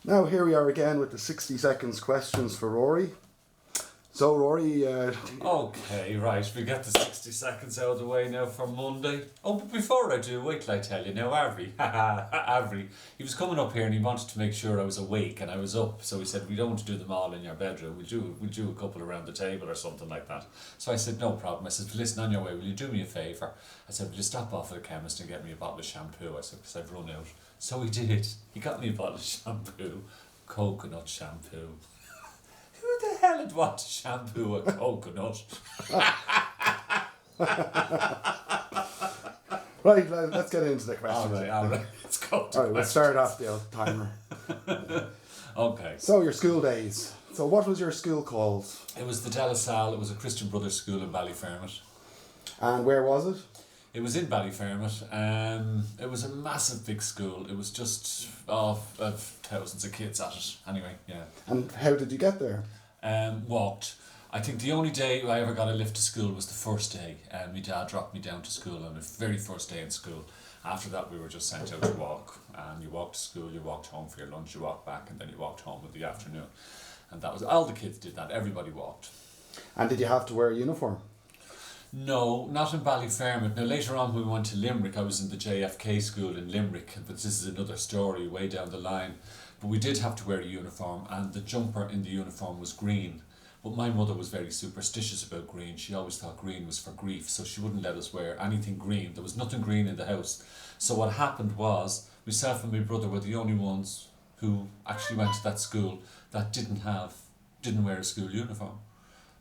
Now here we are again with the 60 seconds questions for Rory. So Rory... Okay, right, we get the 60 seconds out of the way now for Monday. Oh, but before I do, wait till I tell you. Now, Avri, he was coming up here and he wanted to make sure I was awake and I was up. So he said, we don't want to do them all in your bedroom. We'll do a couple around the table or something like that. So I said, no problem. I said, listen, on your way, will you do me a favour? I said, will you stop off at the chemist and get me a bottle of shampoo? I said, because I've run out. So he did. He got me a bottle of shampoo, coconut shampoo. Who the hell would want to shampoo a coconut? Right, let's get into the questions. All right, let's go. All right, we'll start off the old timer. Okay. So your school days. So what was your school called? It was the De La Salle. It was a Christian Brothers school in Ballyfermot. And where was it? It was in Ballyfermot. It was a massive big school. It was just thousands of kids at it. Anyway, yeah. And how did you get there? Walked. I think the only day I ever got a lift to school was the first day. My dad dropped me down to school on the very first day in school. After that, we were just sent out to walk. And you walked to school, you walked home for your lunch, you walked back, and then you walked home in the afternoon. And that was all the kids did that. Everybody walked. And did you have to wear a uniform? No, not in Ballyfermot. Now later on when we went to Limerick, I was in the JFK school in Limerick, but this is another story way down the line. But we did have to wear a uniform, and the jumper in the uniform was green. But my mother was very superstitious about green. She always thought green was for grief, so she wouldn't let us wear anything green. There was nothing green in the house. So what happened was, myself and my brother were the only ones who actually went to that school that didn't wear a school uniform.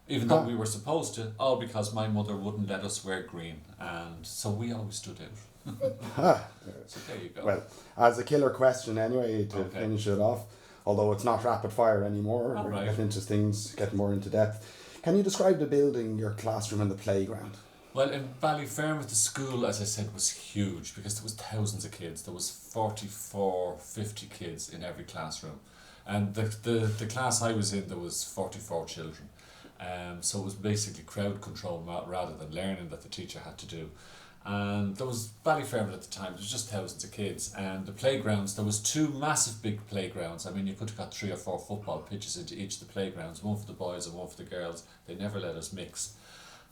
Even though we were supposed to, all because my mother wouldn't let us wear green, and so we always stood out. So there you go. Well, as a killer question anyway, to finish it off, although it's not rapid fire anymore, we're getting into things, getting more into depth. Can you describe the building, your classroom and the playground? Well, in Ballyfermot, the school, as I said, was huge because there was thousands of kids. There was 44, 50 kids in every classroom. And the class I was in, there was 44 children. So it was basically crowd control rather than learning that the teacher had to do. And there was Ballyfermot at the time, there was just thousands of kids. And the playgrounds, there was two massive big playgrounds. I mean, you could have got 3 or 4 football pitches into each of the playgrounds, one for the boys and one for the girls. They never let us mix.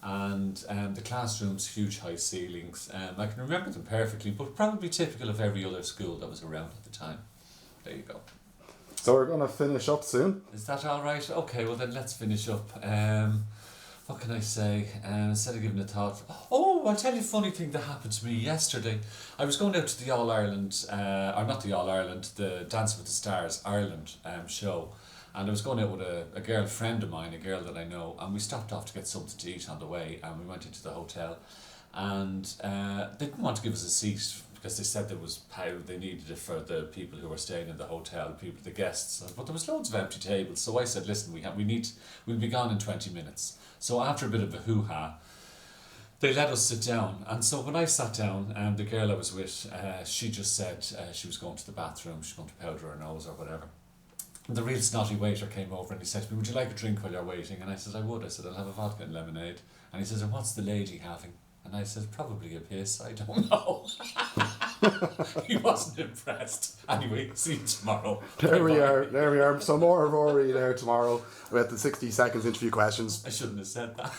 And the classrooms, huge high ceilings. I can remember them perfectly, but probably typical of every other school that was around at the time. There you go. So we're going to finish up soon. Is that all right? Okay, well then let's finish up. What can I say? Instead of giving a thought. Oh, I'll tell you a funny thing that happened to me yesterday. I was going out to the All-Ireland, or not the All-Ireland, the Dance with the Stars Ireland show. And I was going out with a girlfriend of mine, a girl that I know, and we stopped off to get something to eat on the way, and we went into the hotel. And they didn't want to give us a seat because they said there was how they needed it for the people who were staying in the hotel, the guests. But there was loads of empty tables, so I said, listen, we'll be gone in 20 minutes. So after a bit of a hoo-ha, they let us sit down. And so when I sat down, the girl I was with, she just said she was going to the bathroom, she was going to powder her nose or whatever. And the real snotty waiter came over and he said to me, would you like a drink while you're waiting? And I said, I would. I said, I'll have a vodka and lemonade. And he says, and what's the lady having? And I said, probably a piss, I don't know. He wasn't impressed. Anyway, see you tomorrow. There we are. Some more of Rory there tomorrow about the 60 seconds interview questions. I shouldn't have said that.